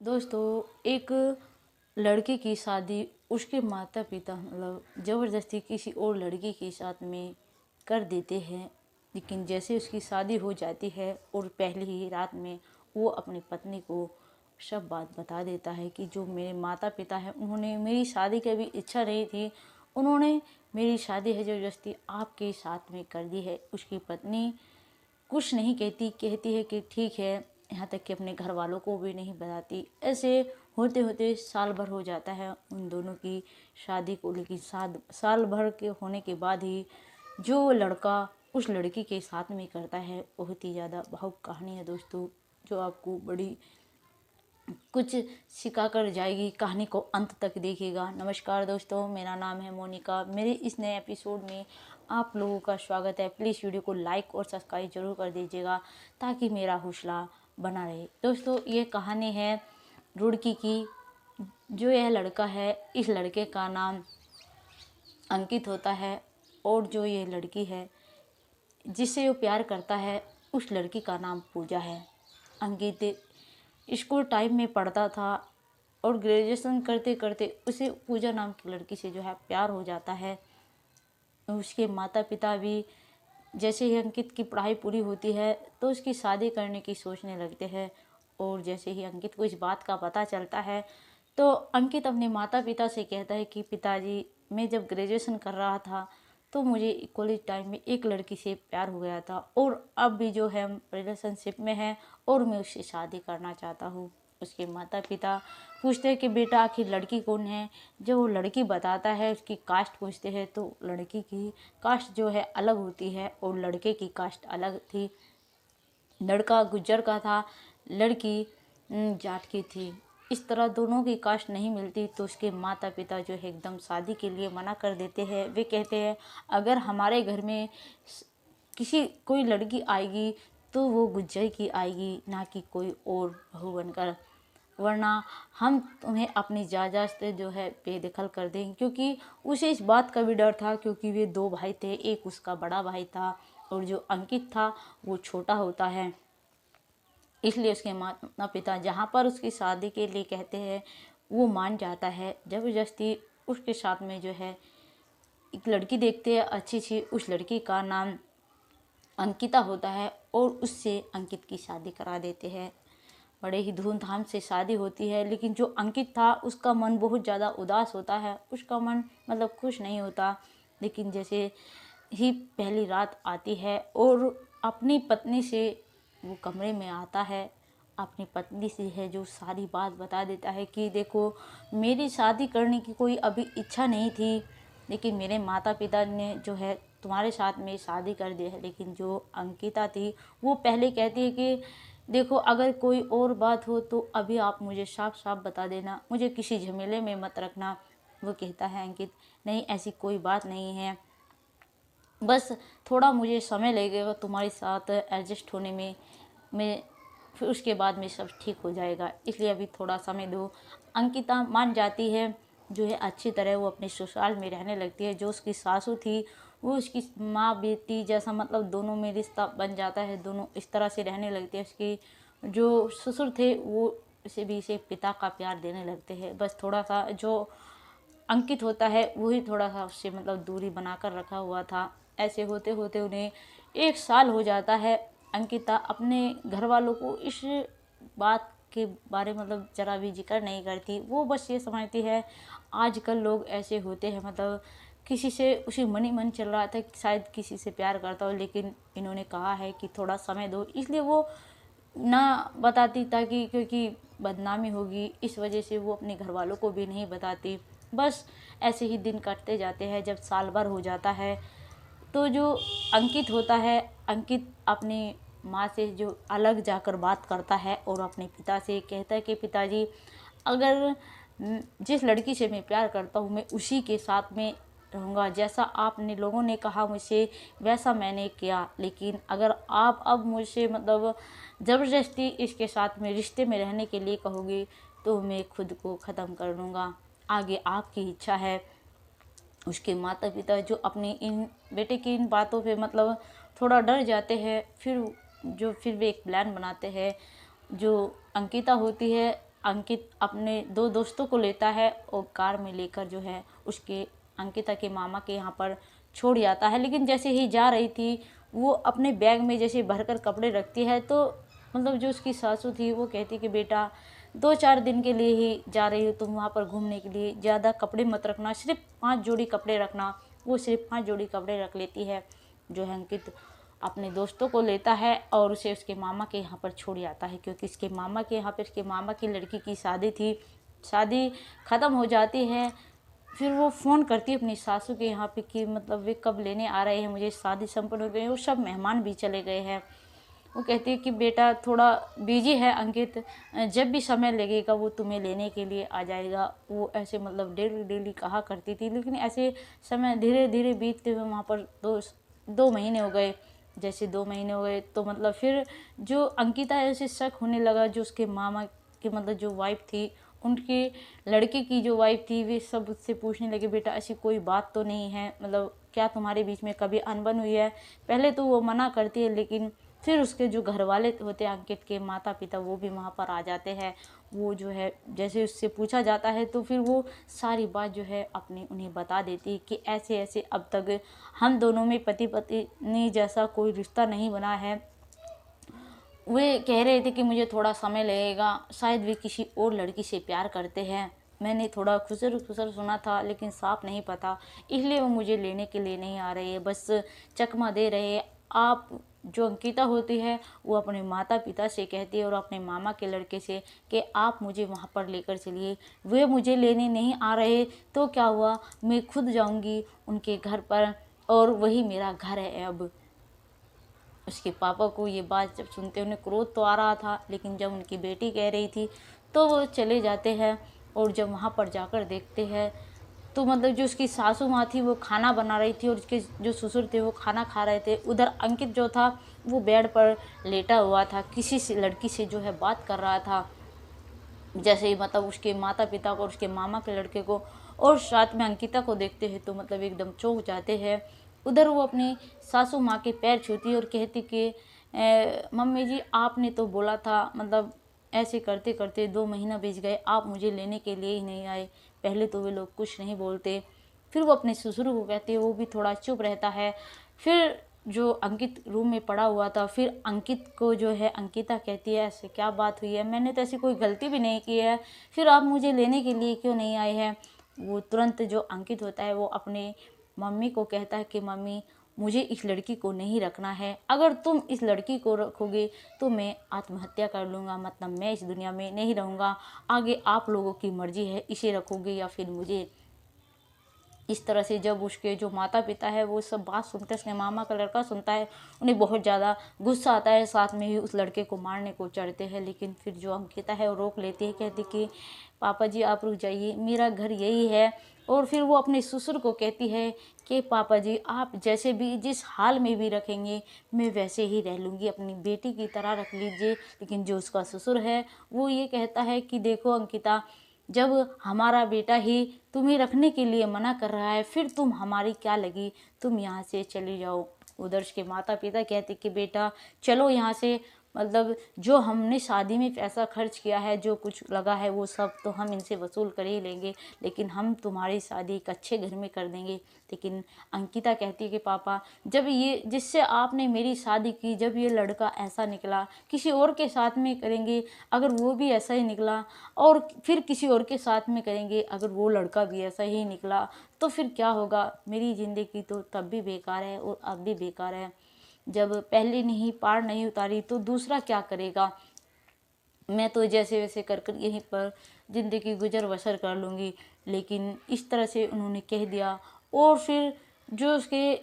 दोस्तों, एक लड़के की शादी उसके माता पिता ज़बरदस्ती किसी और लड़की के साथ में कर देते हैं। लेकिन जैसे उसकी शादी हो जाती है और पहली ही रात में वो अपनी पत्नी को सब बात बता देता है कि जो मेरे माता पिता हैं उन्होंने मेरी शादी की भी इच्छा नहीं थी, उन्होंने मेरी शादी है ज़बरदस्ती आपके साथ में कर दी है। उसकी पत्नी कुछ नहीं कहती, कहती है कि ठीक है, यहाँ तक कि अपने घर वालों को भी नहीं बताती। ऐसे होते होते साल भर हो जाता है उन दोनों की शादी को। लेकिन साल भर के होने के बाद ही जो लड़का उस लड़की के साथ में करता है, बहुत ही ज़्यादा भावुक कहानी है दोस्तों, जो आपको बड़ी कुछ सिखा कर जाएगी। कहानी को अंत तक देखिएगा। नमस्कार दोस्तों, मेरा नाम है मोनिका। मेरे इस नए एपिसोड में आप लोगों का स्वागत है। प्लीज़ वीडियो को लाइक और सब्सक्राइब जरूर कर दीजिएगा ताकि मेरा हौसला बना रहे। दोस्तों, ये कहानी है रुड़की की। जो यह लड़का है, इस लड़के का नाम अंकित होता है और जो ये लड़की है जिससे वो प्यार करता है, उस लड़की का नाम पूजा है। अंकित स्कूल टाइम में पढ़ता था और ग्रेजुएशन करते करते उसे पूजा नाम की लड़की से जो है प्यार हो जाता है। उसके माता पिता भी जैसे ही अंकित की पढ़ाई पूरी होती है तो उसकी शादी करने की सोचने लगते हैं। और जैसे ही अंकित को इस बात का पता चलता है तो अंकित अपने माता पिता से कहता है कि पिताजी, मैं जब ग्रेजुएशन कर रहा था तो मुझे कॉलेज टाइम में एक लड़की से प्यार हो गया था और अब भी जो है हम रिलेशनशिप में हैं और मैं उससे शादी करना चाहता हूँ। उसके माता पिता पूछते हैं कि बेटा आखिर लड़की कौन है। जब वो लड़की बताता है, उसकी कास्ट पूछते हैं तो लड़की की कास्ट जो है अलग होती है और लड़के की कास्ट अलग थी। लड़का गुज्जर का था, लड़की जाट की थी। इस तरह दोनों की कास्ट नहीं मिलती तो उसके माता पिता जो है एकदम शादी के लिए मना कर देते हैं। वे कहते हैं अगर हमारे घर में किसी कोई लड़की आएगी तो वो गुज्जर की आएगी, ना कि कोई और बहू बनकर, वरना हम तुम्हें अपनी जायदाद से जो है बेदखल कर देंगे। क्योंकि उसे इस बात का भी डर था, क्योंकि वे दो भाई थे, एक उसका बड़ा भाई था और जो अंकित था वो छोटा होता है। इसलिए उसके माता पिता जहाँ पर उसकी शादी के लिए कहते हैं वो मान जाता है। ज़बरदस्ती उसके साथ में जो है एक लड़की देखते हैं अच्छी सी। उस लड़की का नाम अंकिता होता है और उससे अंकित की शादी करा देते हैं। बड़े ही धूमधाम से शादी होती है। लेकिन जो अंकित था उसका मन बहुत ज़्यादा उदास होता है, उसका मन खुश नहीं होता। लेकिन जैसे ही पहली रात आती है और अपनी पत्नी से वो कमरे में आता है, अपनी पत्नी से है जो सारी बात बता देता है कि देखो, मेरी शादी करने की कोई अभी इच्छा नहीं थी, लेकिन मेरे माता पिता ने जो है तुम्हारे साथ में शादी कर दी है। लेकिन जो अंकिता थी वो पहले कहती है कि देखो, अगर कोई और बात हो तो अभी आप मुझे साफ साफ बता देना, मुझे किसी झमेले में मत रखना। वो कहता है अंकित, नहीं ऐसी कोई बात नहीं है, बस थोड़ा मुझे समय लगेगा तुम्हारे साथ एडजस्ट होने में, मैं फिर उसके बाद में सब ठीक हो जाएगा, इसलिए अभी थोड़ा समय दो। अंकिता मान जाती है, जो है अच्छी तरह वो अपने ससुराल में रहने लगती है। जो उसकी सासू थी वो उसकी माँ बेटी जैसा, दोनों में रिश्ता बन जाता है, दोनों इस तरह से रहने लगते हैं। उसकी जो ससुर थे वो इसे पिता का प्यार देने लगते हैं। बस थोड़ा सा जो अंकित होता है वही थोड़ा सा उससे दूरी बनाकर रखा हुआ था। ऐसे होते होते उन्हें एक साल हो जाता है। अंकिता अपने घर वालों को इस बात के बारे ज़रा भी जिक्र नहीं करती। वो बस ये समझती है आजकल लोग ऐसे होते हैं, किसी से उसे मन ही मन चल रहा था कि शायद किसी से प्यार करता हो, लेकिन इन्होंने कहा है कि थोड़ा समय दो, इसलिए वो ना बताती ताकि क्योंकि बदनामी होगी, इस वजह से वो अपने घर वालों को भी नहीं बताती। बस ऐसे ही दिन कटते जाते हैं। जब साल भर हो जाता है तो जो अंकित होता है, अंकित अपनी माँ से जो अलग जाकर बात करता है और अपने पिता से कहता है कि पिताजी, अगर जिस लड़की से मैं प्यार करता हूँ मैं उसी के साथ में रहूँगा, जैसा आपने लोगों ने कहा मुझसे वैसा मैंने किया। लेकिन अगर आप अब मुझसे ज़बरदस्ती इसके साथ में रिश्ते में रहने के लिए कहोगे तो मैं खुद को ख़त्म कर दूँगा, आगे आपकी इच्छा है। उसके माता पिता जो अपनी इन बेटे की इन बातों पे थोड़ा डर जाते हैं। फिर वे एक प्लान बनाते हैं। जो अंकिता होती है अंकित अपने दो दोस्तों को लेता है और कार में लेकर जो है उसके अंकिता के मामा के यहाँ पर छोड़ जाता है। लेकिन जैसे ही जा रही थी वो अपने बैग में जैसे भरकर कपड़े रखती है तो मतलब जो उसकी सासू थी वो कहती कि बेटा 2-4 दिन के लिए ही जा रही हो तुम वहाँ पर घूमने के लिए, ज़्यादा कपड़े मत रखना, सिर्फ 5 जोड़ी कपड़े रखना। वो सिर्फ 5 जोड़ी कपड़े रख लेती है। जो है अंकित अपने दोस्तों को लेता है और उसे उसके मामा के यहाँ पर छोड़ जाता है, क्योंकि इसके मामा के यहाँ पर इसके मामा की लड़की की शादी थी। शादी ख़त्म हो जाती है। फिर वो फ़ोन करती है अपनी सासू के यहाँ पे कि मतलब वे कब लेने आ रहे हैं, मुझे शादी संपन्न हो गई और सब मेहमान भी चले गए हैं। वो कहती है कि बेटा थोड़ा बिजी है अंकित, जब भी समय लगेगा वो तुम्हें लेने के लिए आ जाएगा। वो ऐसे मतलब डेली डेली कहा करती थी। लेकिन ऐसे समय धीरे धीरे बीतते हुए वहाँ पर 2 महीने हो गए। जैसे 2 महीने हो गए तो मतलब फिर जो अंकिता है उसे शक होने लगा। जो उसके मामा की मतलब जो वाइफ थी, उनके लड़के की जो वाइफ थी, वे सब उससे पूछने लगे बेटा ऐसी कोई बात तो नहीं है, मतलब क्या तुम्हारे बीच में कभी अनबन हुई है। पहले तो वो मना करती है, लेकिन फिर उसके जो घर वाले होते हैं अंकित के माता पिता, वो भी वहाँ पर आ जाते हैं। वो जो है जैसे उससे पूछा जाता है तो फिर वो सारी बात जो है अपनी उन्हें बता देती है कि ऐसे ऐसे अब तक हम दोनों में पति पत्नी जैसा कोई रिश्ता नहीं बना है। वे कह रहे थे कि मुझे थोड़ा समय लगेगा, शायद वे किसी और लड़की से प्यार करते हैं। मैंने थोड़ा खुसर खुसर सुना था लेकिन साफ नहीं पता, इसलिए वो मुझे लेने के लिए नहीं आ रही है, बस चकमा दे रहे हैं। आप जो अंकिता होती है वो अपने माता पिता से कहती है और अपने मामा के लड़के से कि आप मुझे वहाँ पर लेकर चलिए। वे मुझे लेने नहीं आ रहे तो क्या हुआ, मैं खुद जाऊँगी उनके घर पर और वही मेरा घर है। अब उसके पापा को ये बात जब सुनते उन्हें क्रोध तो आ रहा था, लेकिन जब उनकी बेटी कह रही थी तो वो चले जाते हैं। और जब वहाँ पर जाकर देखते हैं तो मतलब जो उसकी सासू माँ थी वो खाना बना रही थी और उसके जो ससुर थे वो खाना खा रहे थे। उधर अंकित जो था वो बेड पर लेटा हुआ था, किसी से लड़की से जो है बात कर रहा था। जैसे ही मतलब उसके माता पिता को और उसके मामा के लड़के को और साथ में अंकिता को देखते हैं तो मतलब एकदम चौंक जाते हैं। उधर वो अपनी सासू माँ के पैर छूती है और कहती कि मम्मी जी आपने तो बोला था, मतलब ऐसे करते करते 2 महीना बीत गए, आप मुझे लेने के लिए ही नहीं आए। पहले तो वे लोग कुछ नहीं बोलते, फिर वो अपने ससुर को कहते हैं, वो भी थोड़ा चुप रहता है। फिर जो अंकित रूम में पड़ा हुआ था, फिर अंकित को जो है अंकिता कहती है ऐसे क्या बात हुई है, मैंने तो ऐसी कोई गलती भी नहीं की है, फिर आप मुझे लेने के लिए क्यों नहीं आए हैं। वो तुरंत जो अंकित होता है वो अपने मम्मी को कहता है कि मम्मी मुझे इस लड़की को नहीं रखना है, अगर तुम इस लड़की को रखोगे तो मैं आत्महत्या कर लूँगा, मतलब मैं इस दुनिया में नहीं रहूँगा। आगे आप लोगों की मर्जी है, इसे रखोगे या फिर मुझे। इस तरह से जब उसके जो माता पिता है वो सब बात सुनते हैं, उसके मामा का लड़का सुनता है, उन्हें बहुत ज़्यादा गुस्सा आता है, साथ में ही उस लड़के को मारने को चढ़ते हैं। लेकिन फिर जो अंकिता है वो रोक लेती है, कहती कि पापा जी आप रुक जाइए, मेरा घर यही है। और फिर वो अपने ससुर को कहती है कि पापा जी आप जैसे भी जिस हाल में भी रखेंगे मैं वैसे ही रह लूँगी, अपनी बेटी की तरह रख लीजिए। लेकिन जो उसका ससुर है वो ये कहता है कि देखो अंकिता, जब हमारा बेटा ही तुम्हें रखने के लिए मना कर रहा है फिर तुम हमारी क्या लगी, तुम यहाँ से चली जाओ। उधर के माता पिता कहते कि बेटा चलो यहाँ से, मतलब जो हमने शादी में पैसा खर्च किया है, जो कुछ लगा है वो सब तो हम इनसे वसूल कर ही लेंगे, लेकिन हम तुम्हारी शादी एक अच्छे घर में कर देंगे। लेकिन अंकिता कहती है कि पापा जब ये जिससे आपने मेरी शादी की, जब ये लड़का ऐसा निकला, किसी और के साथ में करेंगे, अगर वो भी ऐसा ही निकला और फिर किसी और के साथ में करेंगे, अगर वो लड़का भी ऐसा ही निकला तो फिर क्या होगा, मेरी ज़िंदगी तो तब भी बेकार है और अब भी बेकार है। जब पहले नहीं पार नहीं उतारी तो दूसरा क्या करेगा। मैं तो जैसे वैसे कर कर यहीं पर ज़िंदगी गुजर बसर कर लूँगी। लेकिन इस तरह से उन्होंने कह दिया। और फिर जो उसके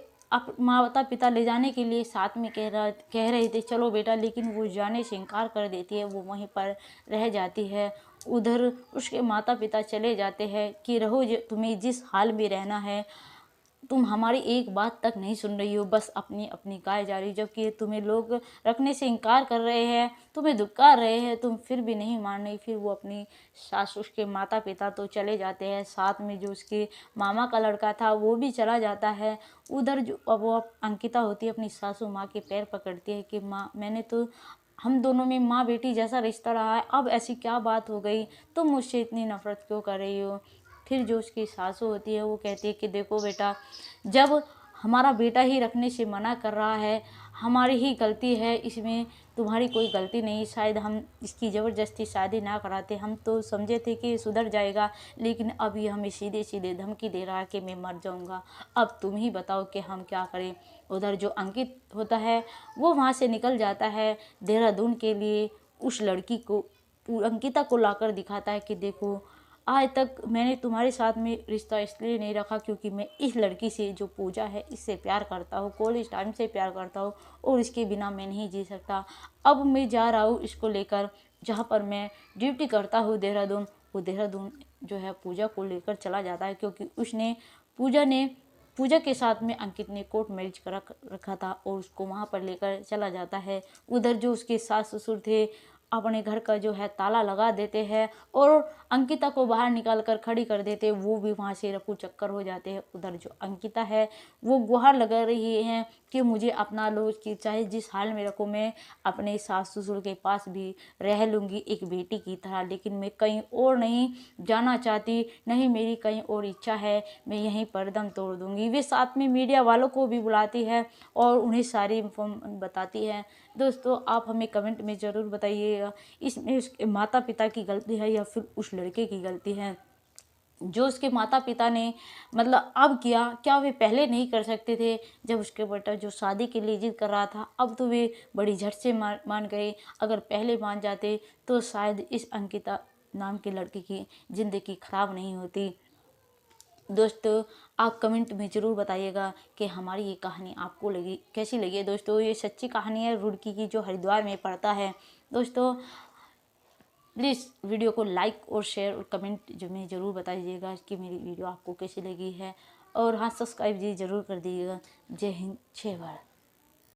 माता पिता ले जाने के लिए साथ में कह रहे थे चलो बेटा, लेकिन वो जाने से इनकार कर देती है, वो वहीं पर रह जाती है। उधर उसके माता पिता चले जाते हैं कि रहो, तुम्हें जिस हाल में रहना है, तुम हमारी एक बात तक नहीं सुन रही हो, बस अपनी अपनी गाय जा रही, जबकि तुम्हें लोग रखने से इनकार कर रहे हैं, तुम्हें धुतकार रहे हैं, तुम फिर भी नहीं मान रही। फिर वो अपनी सास उसके माता पिता तो चले जाते हैं, साथ में जो उसके मामा का लड़का था वो भी चला जाता है। उधर जो वो अंकिता होती है अपनी सासू माँ के पैर पकड़ती है कि माँ मैंने तो हम दोनों में माँ बेटी जैसा रिश्ता रहा है, अब ऐसी क्या बात हो गई, तुम मुझसे इतनी नफरत क्यों कर रही हो। फिर जो उसकी सासू होती है वो कहती है कि देखो बेटा, जब हमारा बेटा ही रखने से मना कर रहा है, हमारी ही गलती है, इसमें तुम्हारी कोई गलती नहीं। शायद हम इसकी ज़बरदस्ती शादी ना कराते, हम तो समझे थे कि सुधर जाएगा, लेकिन अब ये हमें सीधे सीधे धमकी दे रहा है कि मैं मर जाऊंगा। अब तुम ही बताओ कि हम क्या करें। उधर जो अंकित होता है वो वहाँ से निकल जाता है देहरादून के लिए, उस लड़की को, अंकिता को लाकर दिखाता है कि देखो, आज तक मैंने तुम्हारे साथ में रिश्ता इसलिए नहीं रखा क्योंकि मैं इस लड़की से, जो पूजा है, इससे प्यार करता हूँ, कॉलेज टाइम से प्यार करता हूँ और इसके बिना मैं नहीं जी सकता। अब मैं जा रहा हूँ इसको लेकर, जहाँ पर मैं ड्यूटी करता हूँ देहरादून। वो देहरादून जो है पूजा को लेकर चला जाता है, क्योंकि पूजा के साथ में अंकित ने कोर्ट मैरिज करा रखा था और उसको वहाँ पर लेकर चला जाता है। उधर जो उसके सास ससुर थे अपने घर का जो है ताला लगा देते हैं और अंकिता को बाहर निकाल कर खड़ी कर देते हैं, वो भी वहाँ से रफू चक्कर हो जाते हैं। उधर जो अंकिता है वो गुहार लगा रही है कि मुझे अपना लो, कि चाहे जिस हाल में रखो, मैं अपने सास ससुर के पास भी रह लूँगी एक बेटी की तरह, लेकिन मैं कहीं और नहीं जाना चाहती, नहीं मेरी कहीं और इच्छा है, मैं यहीं पर दम तोड़ दूँगी। वे साथ में मीडिया वालों को भी बुलाती है और उन्हें सारी इन्फॉर्म बताती है। दोस्तों आप हमें कमेंट में ज़रूर बताइएगा, इसमें उसके माता पिता की गलती है या फिर उस लड़के की गलती है। जो उसके माता पिता ने मतलब अब किया, क्या वे पहले नहीं कर सकते थे जब उसके बेटा जो शादी के लिए जिद कर रहा था। अब तो वे बड़ी झट से मान गए, अगर पहले मान जाते तो शायद इस अंकिता नाम के लड़की की ज़िंदगी खराब नहीं होती। दोस्तों आप कमेंट में ज़रूर बताइएगा कि हमारी ये कहानी आपको कैसी लगी है। दोस्तों ये सच्ची कहानी है रुड़की की, जो हरिद्वार में पड़ता है। दोस्तों प्लीज़ वीडियो को लाइक और शेयर और कमेंट जो में ज़रूर बताइएगा कि मेरी वीडियो आपको कैसी लगी है, और हाँ सब्सक्राइब जी ज़रूर कर दीजिएगा। जय हिंद, जय भारत।